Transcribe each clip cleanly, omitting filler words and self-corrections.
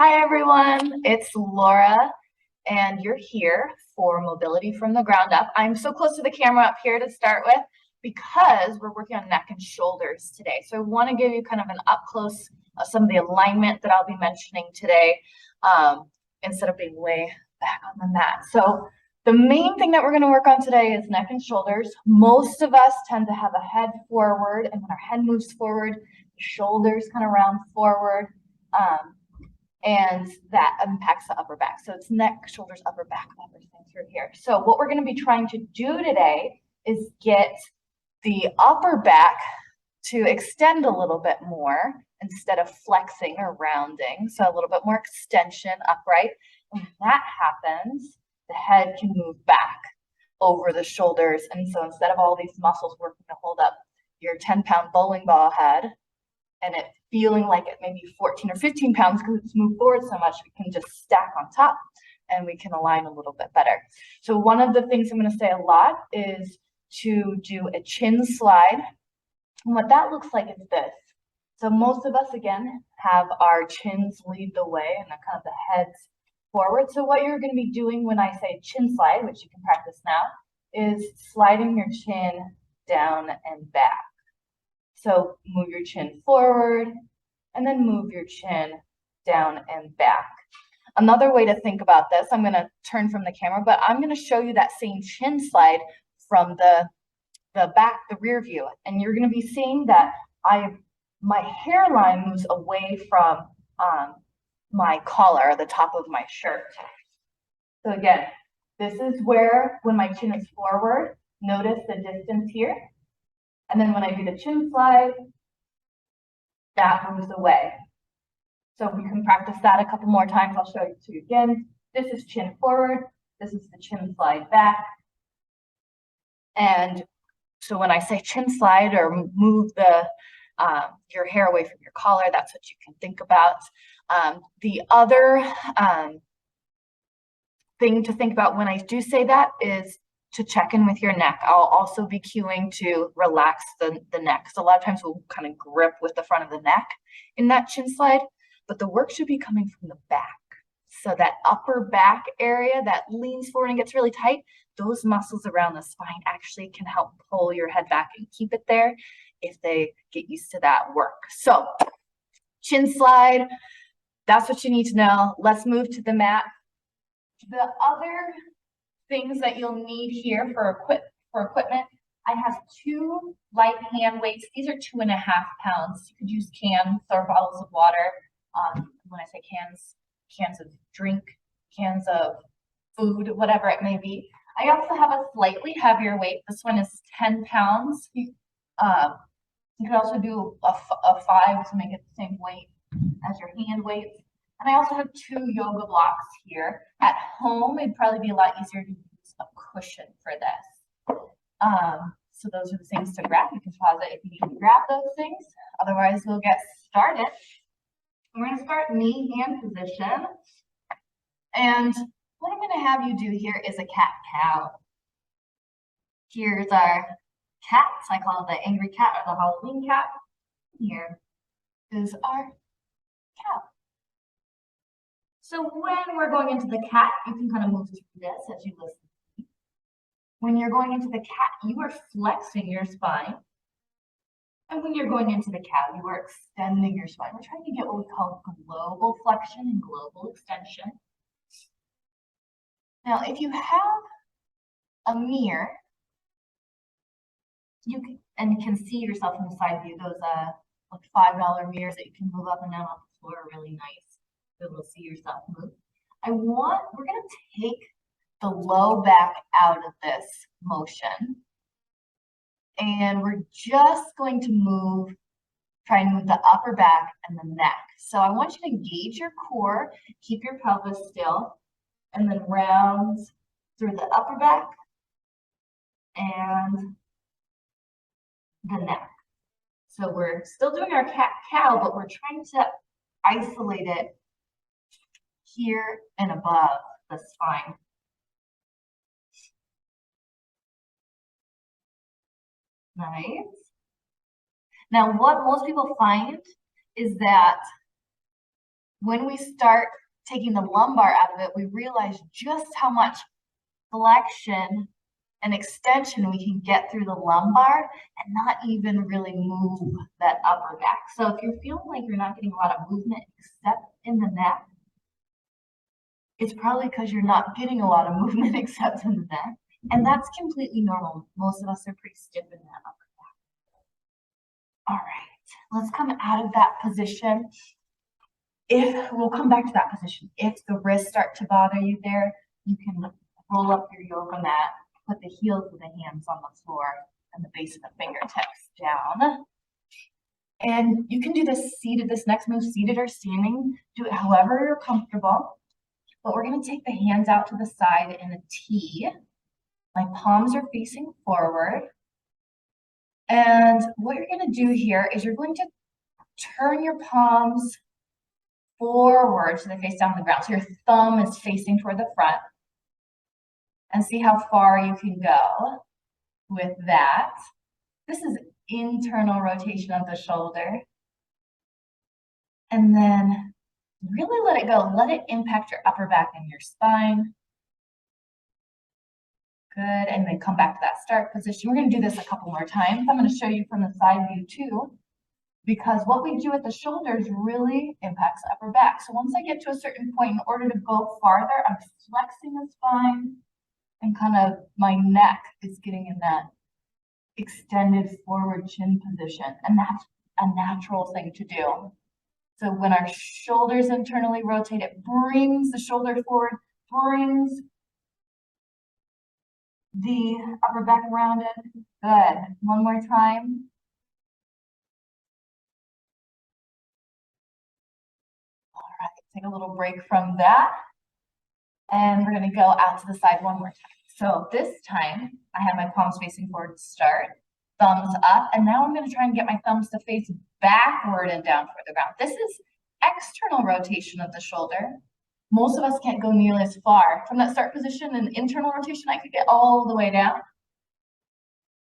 Hi everyone, it's Laura, and you're here for Mobility from the Ground Up. I'm so close to the camera up here to start with because we're working on neck and shoulders today. So I want to give you kind of an up close of some of the alignment that I'll be mentioning today instead of being way back on the mat. So the main thing that we're going to work on today is neck and shoulders. Most of us tend to have a head forward, and when our head moves forward, the shoulders kind of round forward. And that impacts the upper back. So it's neck, shoulders, upper back, everything through here. So what we're going to be trying to do today is get the upper back to extend a little bit more instead of flexing or rounding. So a little bit more extension upright. And when that happens, the head can move back over the shoulders. And so instead of all these muscles working to hold up your 10-pound bowling ball head, and it feeling like it may be 14 or 15 pounds because it's moved forward so much, we can just stack on top and we can align a little bit better. So one of the things I'm going to say a lot is to do a chin slide. And what that looks like is this. So most of us, again, have our chins lead the way and then kind of the heads forward. So what you're going to be doing when I say chin slide, which you can practice now, is sliding your chin down and back. So move your chin forward and then move your chin down and back. Another way to think about this, I'm going to turn from the camera, but I'm going to show you that same chin slide from the back, the rear view. And you're going to be seeing that my hairline moves away from my collar, the top of my shirt. So again, this is where, when my chin is forward, notice the distance here. And then when I do the chin slide, that moves away. So we can practice that a couple more times. I'll show it to you again. This is chin forward. This is the chin slide back. And so when I say chin slide or move your hair away from your collar, that's what you can think about. The other thing to think about when I do say that is to check in with your neck. I'll also be cueing to relax the neck. So a lot of times we'll kind of grip with the front of the neck in that chin slide, but the work should be coming from the back. So that upper back area that leans forward and gets really tight, those muscles around the spine actually can help pull your head back and keep it there if they get used to that work. So chin slide, that's what you need to know. Let's move to the mat. The other things that you'll need here for equipment, I have 2 light hand weights. These are 2.5 pounds. You could use cans or bottles of water. When I say cans, cans of drink, cans of food, whatever it may be. I also have a slightly heavier weight. This one is 10 pounds. You could also do a 5 to make it the same weight as your hand weights. And I also have 2 yoga blocks here. At home, it'd probably be a lot easier to use a cushion for this. So those are the things to grab. You can pause it if you need to grab those things. Otherwise, we'll get started. We're going to start knee-hand position. And what I'm going to have you do here is a cat-cow. Here's our cats. I call it the angry cat or the Halloween cat. Here is our cow. So when we're going into the cat, you can kind of move through this as you listen. When you're going into the cat, you are flexing your spine. And when you're going into the cow, you are extending your spine. We're trying to get what we call global flexion and global extension. Now, if you have a mirror, you can see yourself in the side view. Those like $5 mirrors that you can move up and down on the floor are really nice. Be able to see yourself move. We're going to take the low back out of this motion. And we're just going to try and move the upper back and the neck. So I want you to engage your core, keep your pelvis still, and then round through the upper back and the neck. So we're still doing our cat-cow, but we're trying to isolate it here and above the spine. Nice. Now, what most people find is that when we start taking the lumbar out of it, we realize just how much flexion and extension we can get through the lumbar and not even really move that upper back. So if you're feeling like you're not getting a lot of movement except in the neck, it's probably because you're not getting a lot of movement except in the neck. And that's completely normal. Most of us are pretty stiff in that upper back. All right, let's come out of that position. We'll come back to that position. If the wrists start to bother you there, you can roll up your yoga mat, put the heels of the hands on the floor and the base of the fingertips down. And you can do this seated, this next move, seated or standing. Do it however you're comfortable. But we're going to take the hands out to the side in a T. My palms are facing forward. And what you're going to do here is you're going to turn your palms forward so they face down on the ground. So your thumb is facing toward the front. And see how far you can go with that. This is internal rotation of the shoulder. And then really let it go. Let it impact your upper back and your spine. Good. And then come back to that start position. We're going to do this a couple more times. I'm going to show you from the side view too, because what we do at the shoulders really impacts the upper back. So once I get to a certain point, in order to go farther, I'm flexing the spine and kind of my neck is getting in that extended forward chin position. And that's a natural thing to do. So when our shoulders internally rotate, it brings the shoulder forward, brings the upper back rounded. Good. One more time. All right, take a little break from that. And we're going to go out to the side one more time. So this time, I have my palms facing forward to start, thumbs up, and now I'm going to try and get my thumbs to face backward and down toward the ground. This is external rotation of the shoulder. Most of us can't go nearly as far. From that start position and internal rotation, I could get all the way down.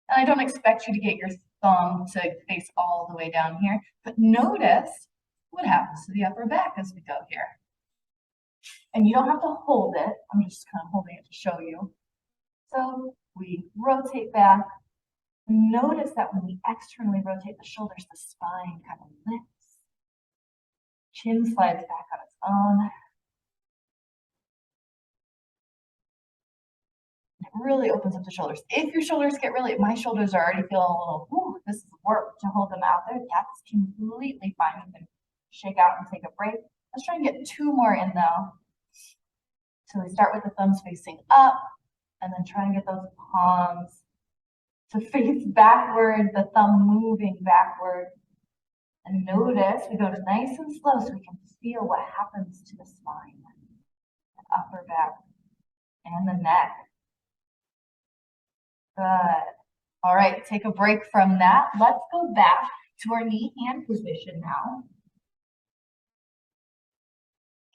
And I don't expect you to get your thumb to face all the way down here, but notice what happens to the upper back as we go here. And you don't have to hold it. I'm just kind of holding it to show you. So we rotate back. Notice that when we externally rotate the shoulders, the spine kind of lifts. Chin slides back on its own. It really opens up the shoulders. If your shoulders get really, my shoulders are already feeling a little, whew, this is work to hold them out there. That's completely fine. You can shake out and take a break. Let's try and get two more in though. So we start with the thumbs facing up and then try and get those palms to face backward, the thumb moving backward. And notice we go nice and slow so we can feel what happens to the spine, the upper back, and the neck. Good. All right, take a break from that. Let's go back to our knee hand position now.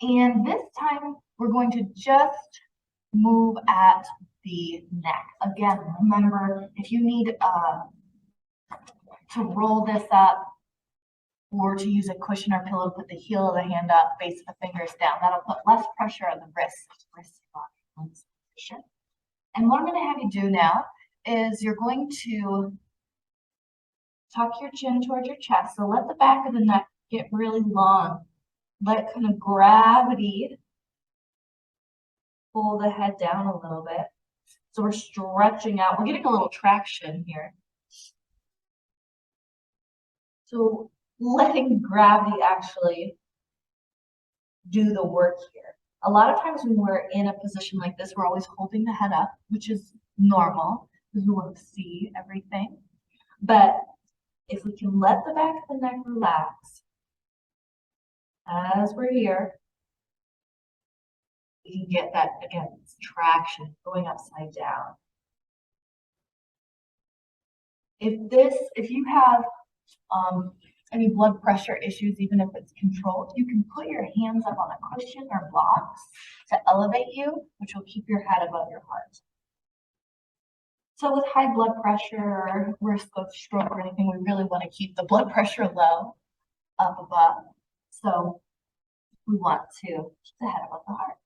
And this time we're going to just move at the neck. Again, remember, if you need to roll this up or to use a cushion or pillow, put the heel of the hand up, base of the fingers down. That'll put less pressure on the wrist on this position. And what I'm going to have you do now is you're going to tuck your chin towards your chest. So let the back of the neck get really long. Let kind of gravity pull the head down a little bit. So we're stretching out. We're getting a little traction here. So letting gravity actually do the work here. A lot of times when we're in a position like this, we're always holding the head up, which is normal because we want to see everything. But if we can let the back of the neck relax as we're here, we can get that, again, traction going upside down. If you have any blood pressure issues, even if it's controlled, you can put your hands up on a cushion or blocks to elevate you, which will keep your head above your heart. So with high blood pressure or risk of stroke or anything, we really want to keep the blood pressure low up above. So we want to keep the head above the heart.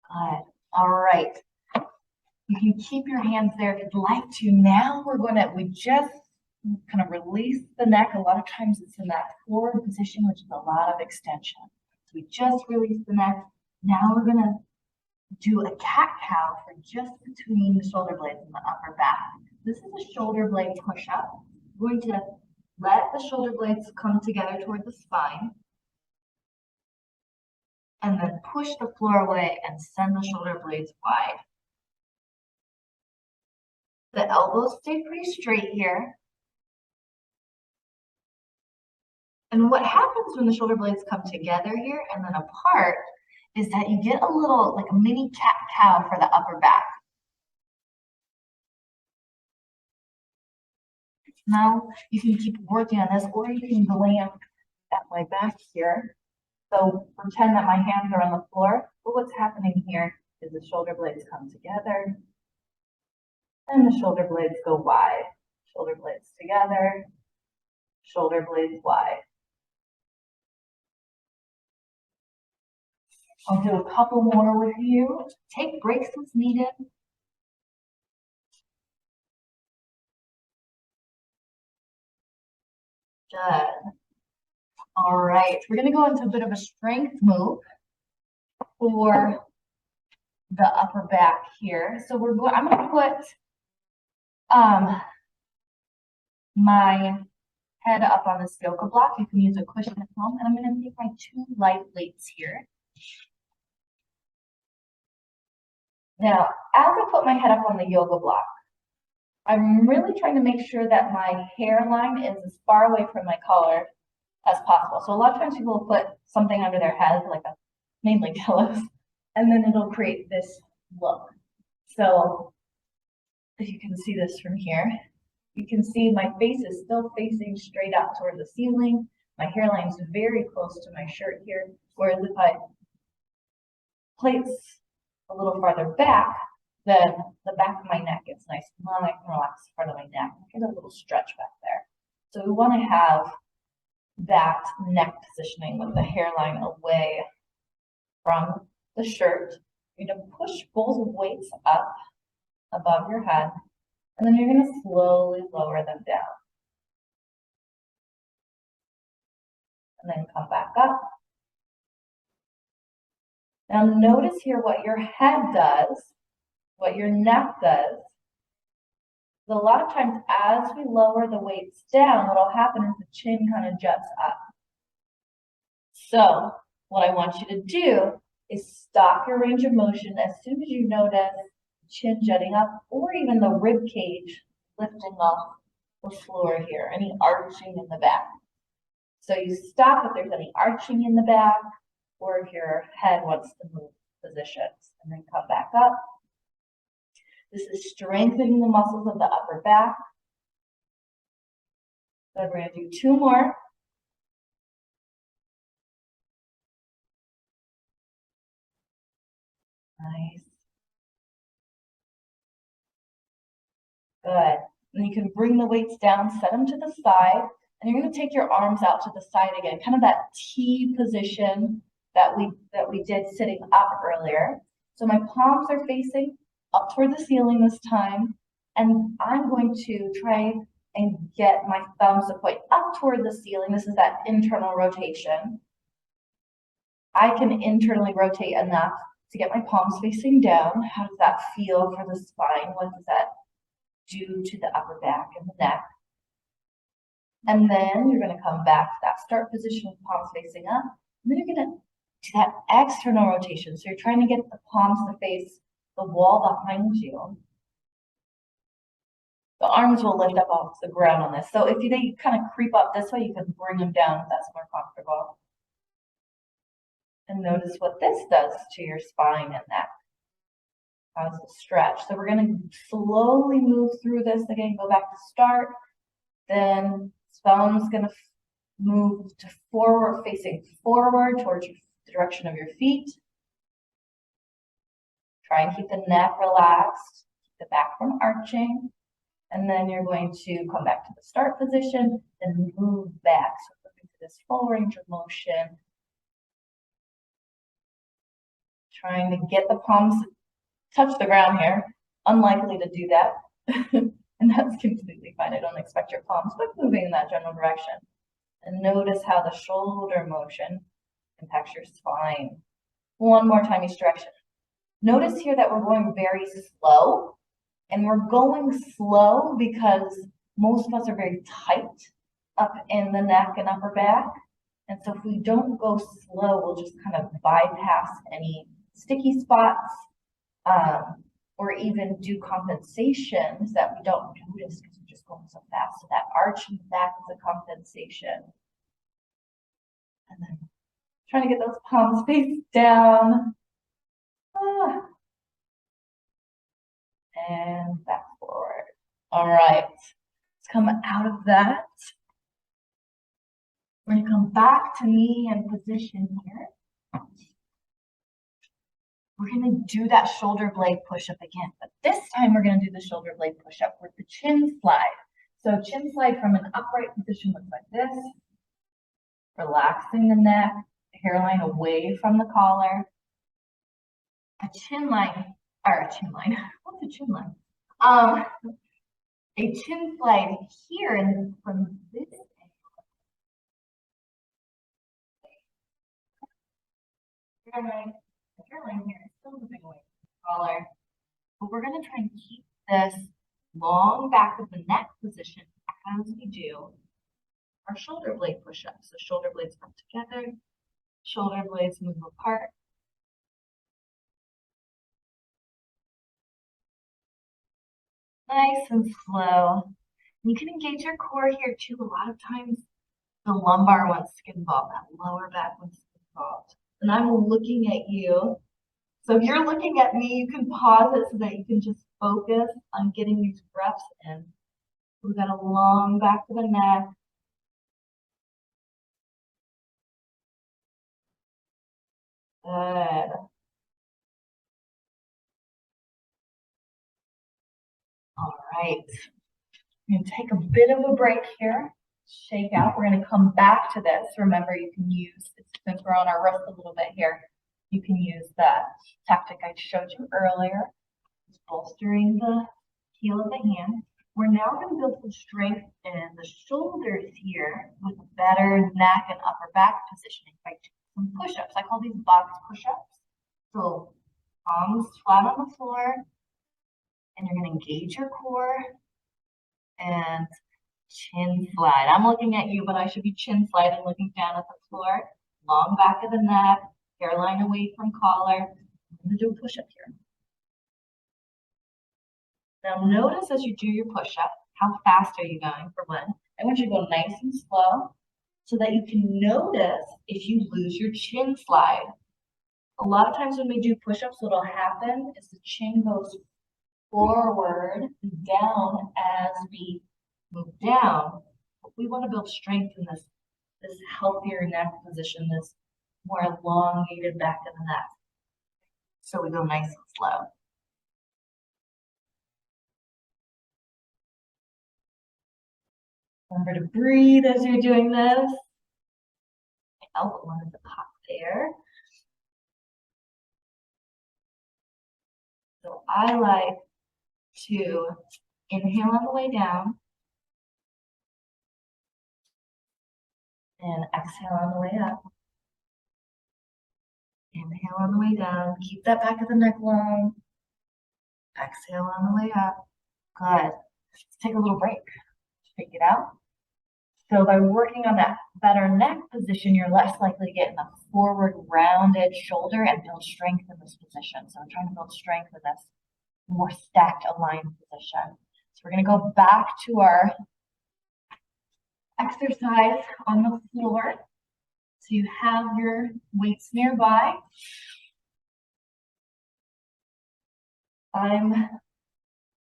Good. All right. You can keep your hands there if you'd like to. Now we just kind of release the neck. A lot of times it's in that forward position, which is a lot of extension. So we just release the neck. Now we're gonna do a cat-cow for just between the shoulder blades and the upper back. This is a shoulder blade push-up. We're going to let the shoulder blades come together toward the spine, and then push the floor away and send the shoulder blades wide. The elbows stay pretty straight here. And what happens when the shoulder blades come together here and then apart is that you get a little, like a mini cat-cow for the upper back. Now you can keep working on this, or you can glance at my back here. So pretend that my hands are on the floor, but what's happening here is the shoulder blades come together and the shoulder blades go wide. Shoulder blades together, shoulder blades wide. I'll do a couple more with you. Take breaks as needed. Good. All right, we're going to go into a bit of a strength move for the upper back here. So I'm going to put my head up on this yoga block. You can use a cushion at home, and I'm going to take my 2 light weights here. Now, as I put my head up on the yoga block, I'm really trying to make sure that my hairline is as far away from my collar as possible. So a lot of times people will put something under their head, like mainly pillows, and then it'll create this look. So if you can see this from here, you can see my face is still facing straight up toward the ceiling. My hairline is very close to my shirt here, whereas if I place a little farther back, then the back of my neck gets nice and long. I can relax the front of my neck. Get a little stretch back there. So we want to have that neck positioning with the hairline away from the shirt. You're going to push both weights up above your head, and then you're going to slowly lower them down. And then come back up. Now notice here what your head does, what your neck does. A lot of times as we lower the weights down, what will happen is the chin kind of juts up. So what I want you to do is stop your range of motion as soon as you notice the chin jutting up, or even the rib cage lifting off the floor here, any arching in the back. So you stop if there's any arching in the back, or if your head wants to move positions, and then come back up. This is strengthening the muscles of the upper back. Then we're going to do 2 more. Nice. Good. And you can bring the weights down, set them to the side, and you're going to take your arms out to the side again, kind of that T position that we did sitting up earlier. So my palms are facing up toward the ceiling this time, and I'm going to try and get my thumbs to point up toward the ceiling. This is that internal rotation. I can internally rotate enough to get my palms facing down. How does that feel for the spine? What does that do to the upper back and the neck? And then you're going to come back to that start position with palms facing up. And then you're going to do that external rotation. So you're trying to get the palms to face the wall behind you. The arms will lift up off the ground on this. So if they kind of creep up this way, you can bring them down if that's more comfortable. And notice what this does to your spine and neck. How's the stretch? So we're going to slowly move through this. Again, go back to start. Then thumb's going to move to forward, facing forward towards the direction of your feet. Try and keep the neck relaxed, keep the back from arching. And then you're going to come back to the start position and move back. So moving this full range of motion. Trying to get the palms touch the ground here. Unlikely to do that. And that's completely fine. I don't expect your palms, but moving in that general direction. And notice how the shoulder motion impacts your spine. One more time each direction. Notice here that we're going very slow. And we're going slow because most of us are very tight up in the neck and upper back. And so if we don't go slow, we'll just kind of bypass any sticky spots, or even do compensations that we don't notice because we're just going so fast. So that arch in the back is a compensation. And then trying to get those palms face down. And back forward. All right, let's come out of that. We're going to come back to knee and position here. We're going to do that shoulder blade push-up again, but this time we're going to do the shoulder blade push-up with the chin slide. So chin slide from an upright position looks like this. Relaxing the neck, hairline away from the collar. A chin line, what's a chin line? A chin slide here and from this angle. Hairline here is still moving away from the collar. But we're going to try and keep this long back of the neck position as we do our shoulder blade push-ups. So shoulder blades come together, shoulder blades move apart. Nice and slow. And you can engage your core here too. A lot of times the lumbar wants to get involved, that lower back wants to get involved. And I'm looking at you. So if you're looking at me, you can pause it so that you can just focus on getting these breaths in. We've got a long back of the neck. Good. All right. We're going to take a bit of a break here. Shake out. We're going to come back to this. Remember, you can use, since we're on our wrist a little bit here, you can use that tactic I showed you earlier. Just bolstering the heel of the hand. We're now going to build some strength in the shoulders here with better neck and upper back positioning by doing some push-ups. I call these box push-ups. So palms flat on the floor, and you're going to engage your core and chin slide. I'm looking at you, but I should be chin sliding, looking down at the floor. Long back of the neck, hairline away from collar. I'm going to do a push-up here. Now notice as you do your push-up, how fast are you going for one? I want you to go nice and slow so that you can notice if you lose your chin slide. A lot of times when we do push-ups, what'll happen is the chin goes forward and down as we move down. But we want to build strength in this healthier neck position, this more elongated back of the neck. So we go nice and slow. Remember to breathe as you're doing this. My elbow wanted to pop there. So I like to inhale on the way down and exhale on the way up. Inhale on the way down. Keep that back of the neck long. Exhale on the way up. Good. Let's take a little break. Shake it out. So by working on that better neck position, you're less likely to get in the forward rounded shoulder and build strength in this position. So I'm trying to build strength in this more stacked aligned position. So we're going to go back to our exercise on the floor. So you have your weights nearby. I'm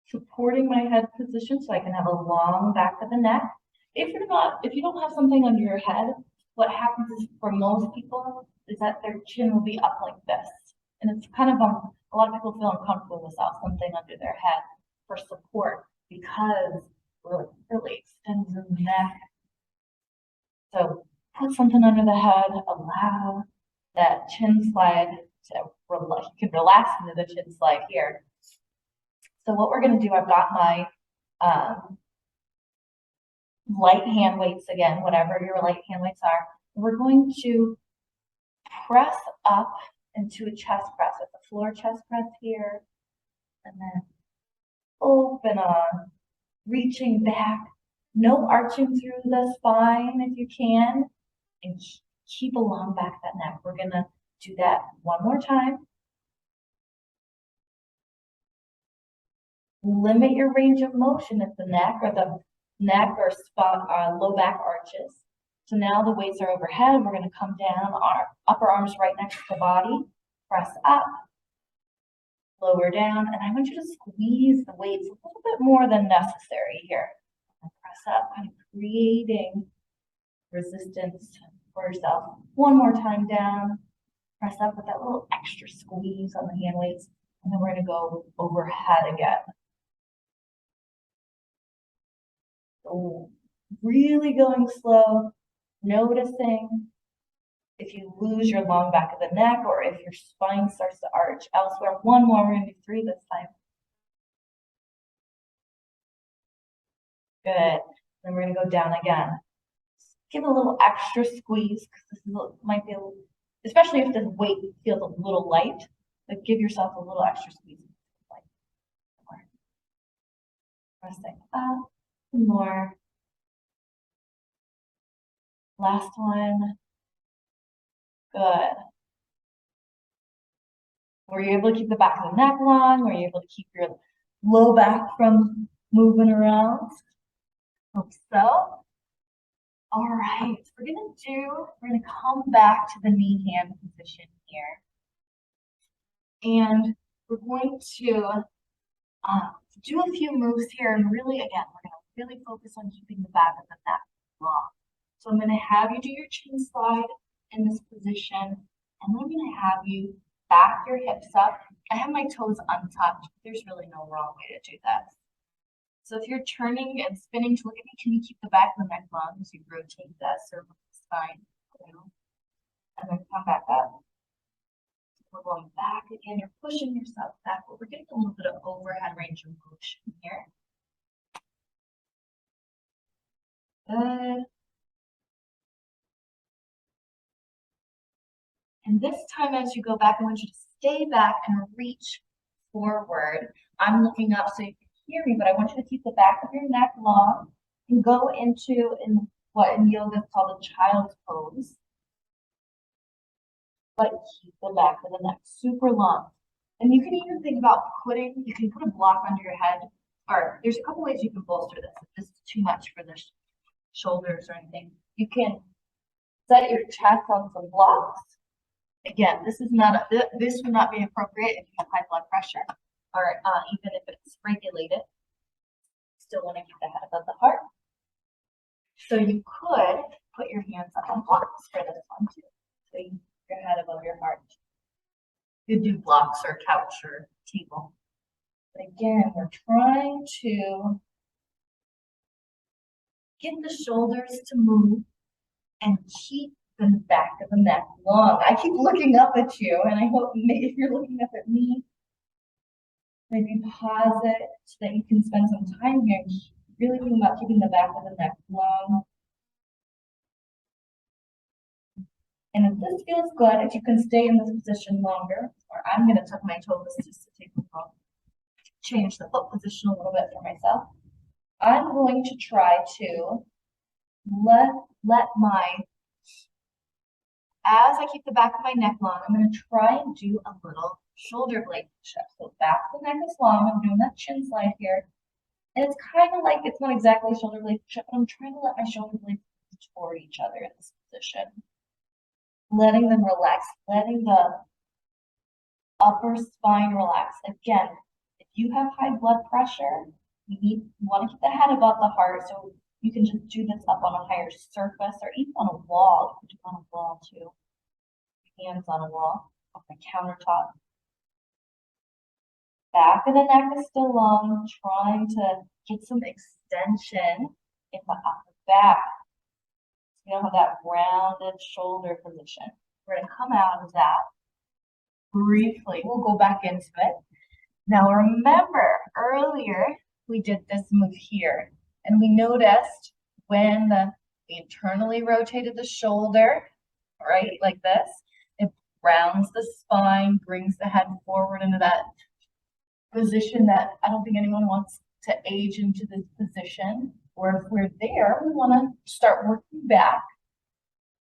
supporting my head position so I can have a long back of the neck. If you don't have something under your head, what happens is for most people is that their chin will be up like this. And it's kind of, a lot of people feel uncomfortable without something under their head for support because it really extends the neck. So Put something under the head, allow that chin slide to relax. You can relax into the chin slide here. So what we're going to do, I've got my light hand weights again, whatever your light hand weights are. We're going to press up into a chest press with the floor chest press here, and then open on, reaching back, no arching through the spine if you can, and keep a long back of that neck. We're gonna do that one more time. Limit your range of motion if the neck or low back arches. So now the weights are overhead. We're going to come down, our upper arms right next to the body, press up, lower down, and I want you to squeeze the weights a little bit more than necessary here. And press up, kind of creating resistance for yourself. One more time down, press up with that little extra squeeze on the hand weights, and then we're going to go overhead again. So really going slow, noticing if you lose your long back of the neck or if your spine starts to arch elsewhere. One more, we're going to do 3 this time. Good. Then we're going to go down again. Give a little extra squeeze because this might be, especially if the weight feels a little light, but give yourself a little extra squeeze. Pressing up, more. Last one. Good. Were you able to keep the back of the neck long? Were you able to keep your low back from moving around? Hope so. All right, we're gonna come back to the knee hand position here. And we're going to do a few moves here. And really, again, we're gonna really focus on keeping the back of the neck long. So I'm gonna have you do your chin slide in this position. And then I'm gonna have you back your hips up. I have my toes untouched. There's really no wrong way to do that. So if you're turning and spinning to look at me, can you keep the back of the neck long as you rotate that cervical spine? And then come back up. We're going back again. You're pushing yourself back, but we're getting a little bit of overhead range of motion here. Good. And this time as you go back, I want you to stay back and reach forward. I'm looking up so you can hear me, but I want you to keep the back of your neck long and go into what in yoga is called a child's pose. But keep the back of the neck super long. And you can even think about you can put a block under your head, or there's a couple ways you can bolster this. If this is too much for the shoulders or anything, you can set your chest on some blocks. Again, this would not be appropriate if you have high blood pressure, or even if it's regulated. Still want to keep the head above the heart. So you could put your hands up on blocks for this one too. So you your head above your heart. You could do blocks or couch or table. But again, we're trying to get the shoulders to move and keep the back of the neck long. I keep looking up at you, and I hope if you're looking up at me, maybe pause it so that you can spend some time here. Really think about keeping the back of the neck long. And if this feels good, if you can stay in this position longer, or I'm going to tuck my toes just to take a look, change the foot position a little bit for myself. I'm going to try to as I keep the back of my neck long, I'm going to try and do a little shoulder blade push-up. So back of the neck is long. I'm doing that chin slide here. And it's kind of like, it's not exactly a shoulder blade push-up, but I'm trying to let my shoulder blades toward each other in this position. Letting them relax, letting the upper spine relax. Again, if you have high blood pressure, you want to keep the head above the heart, so you can just do this up on a higher surface or even on a wall. You can do it on a wall too. Hands on a wall, on the countertop. Back of the neck is still long, trying to get some extension in the upper back. You know, have that rounded shoulder position. We're going to come out of that briefly. We'll go back into it. Now remember, earlier we did this move here, and we noticed when we internally rotated the shoulder, right, like this, it rounds the spine, brings the head forward into that position that I don't think anyone wants to age into this position. Or if we're there, we want to start working back.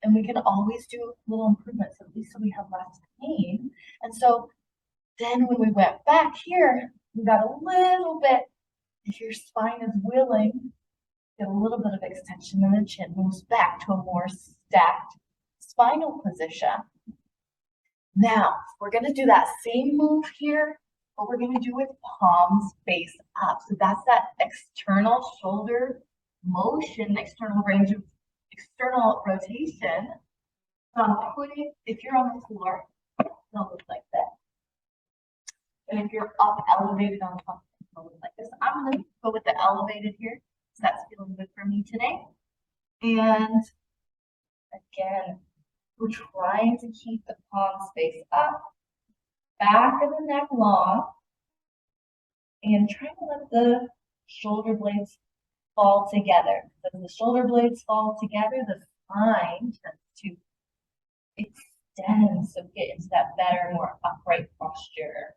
And we can always do little improvements, at least so we have less pain. And so then when we went back here, we got a little bit, if your spine is willing, get a little bit of extension and the chin moves back to a more stacked spinal position. Now, we're going to do that same move here, but we're going to do with palms face up. So that's that external shoulder motion, external range of external rotation. So I'm putting, if you're on the floor, it'll look like that. And if you're up elevated on top, it'll look like this. I'm going to go with the elevated here, so that's feeling good for me today. And again, we're trying to keep the palms face up, back of the neck long, and trying to let the shoulder blades fall together. As the shoulder blades fall together, the spine tends to extend, so get into that better, more upright posture.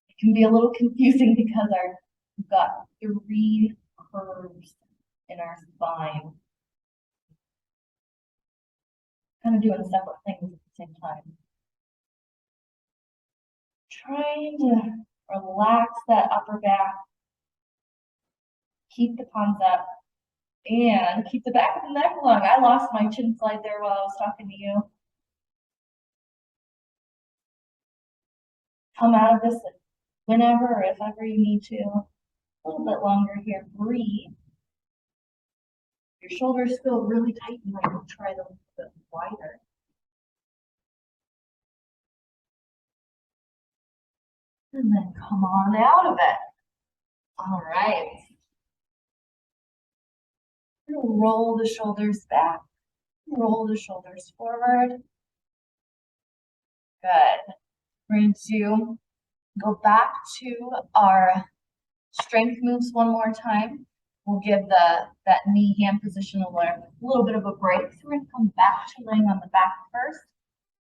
It can be a little confusing because we've got 3 curves in our spine. Kind of doing separate things at the same time. Trying to relax that upper back. Keep the palms up and keep the back of the neck long. I lost my chin slide there while I was talking to you. Come out of this whenever or if ever you need to. A little bit longer here. Breathe. Your shoulders feel really tight. You might try them a little bit wider. And then come on out of it. All right. Roll the shoulders back. Roll the shoulders forward. Good. We're going to go back to our strength moves one more time. We'll give that knee-hand position a little bit of a break. So we're going to come back to laying on the back first.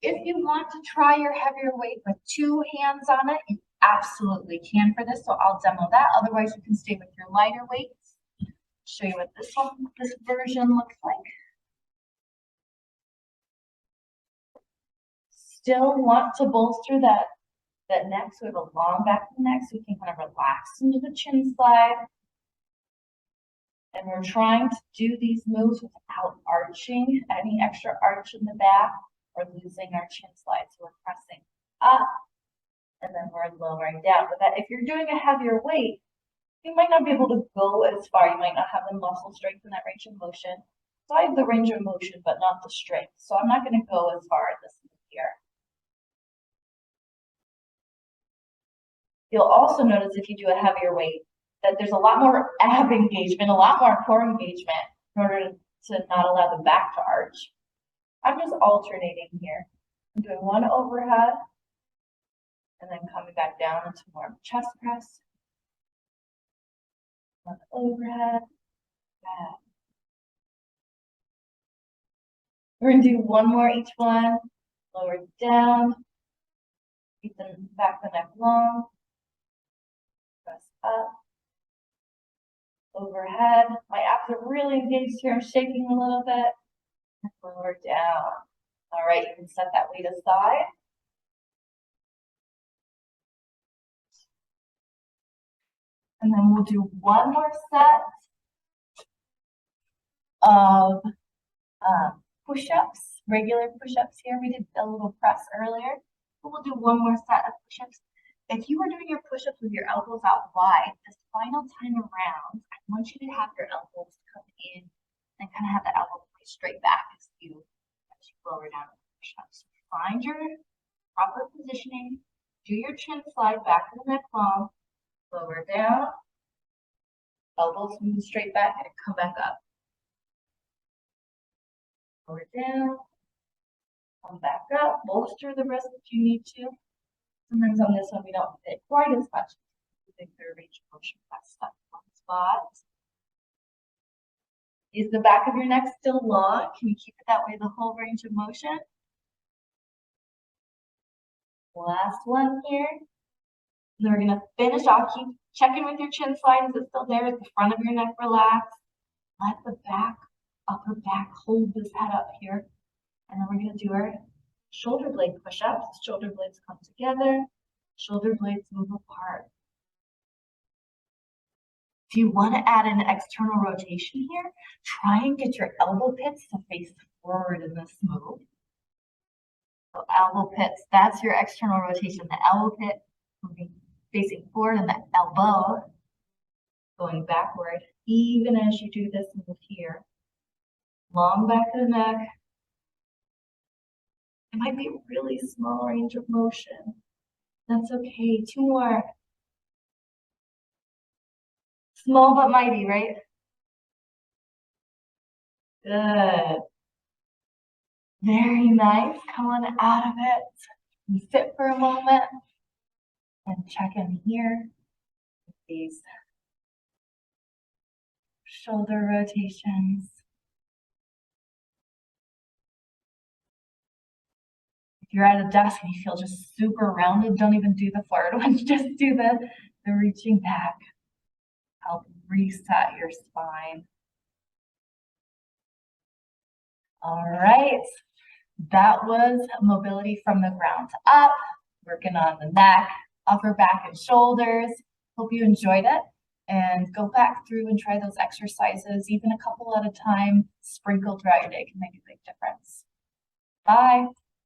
If you want to try your heavier weight with 2 hands on it, you absolutely can for this. So I'll demo that. Otherwise, you can stay with your lighter weights. Show you what this version looks like. Still want to bolster that neck, so we have a long back of the neck, so we can kind of relax into the chin slide. And we're trying to do these moves without arching, any extra arch in the back, or losing our chin slide. So we're pressing up, and then we're lowering down. But that, if you're doing a heavier weight, you might not be able to go as far. You might not have the muscle strength in that range of motion. So I have the range of motion, but not the strength. So I'm not going to go as far as this move here. You'll also notice if you do a heavier weight that there's a lot more ab engagement, a lot more core engagement in order to not allow the back to arch. I'm just alternating here. I'm doing one overhead and then coming back down into more of a chest press. One overhead. Back. We're going to do one more each one. Lower down. Keep the back of the neck long. Press up. Overhead. My abs are really engaged here. I'm shaking a little bit. Lower down. All right, you can set that weight aside. And then we'll do one more set of push-ups, regular push-ups here. We did a little press earlier, but we'll do one more set of push-ups. If you are doing your push-ups with your elbows out wide, this final time around, I want you to have your elbows come in and kind of have the elbow point straight back as you lower down the push-ups. Find your proper positioning, do your chin slide back to the neck long, lower down, elbows move straight back and come back up. Lower down. Come back up. Bolster the wrist if you need to. Sometimes on this one we don't fit quite as much. I think the range of motion that's stuck in one spot. Is the back of your neck still long? Can you keep it that way the whole range of motion? Last one here. And then we're gonna finish off. Keep checking with your chin slide. Is it still there? Is the front of your neck relaxed? Let the back, upper back hold this head up here. And then we're gonna do our shoulder blade push-ups. Shoulder blades come together. Shoulder blades move apart. If you want to add an external rotation here, try and get your elbow pits to face forward in this move. So elbow pits, that's your external rotation. The elbow pit moving, facing forward and the elbow going backward, even as you do this move here. Long back of the neck. It might be a really small range of motion. That's okay. 2 more. Small but mighty, right? Good. Very nice. Come on out of it. And sit for a moment and check in here with these shoulder rotations. If you're at a desk and you feel just super rounded, don't even do the forward ones. Just do the reaching back. Help reset your spine. All right, that was mobility from the ground up, working on the neck, upper back and shoulders. Hope you enjoyed it, and go back through and try those exercises, even a couple at a time, sprinkled throughout your day can make a big difference. Bye.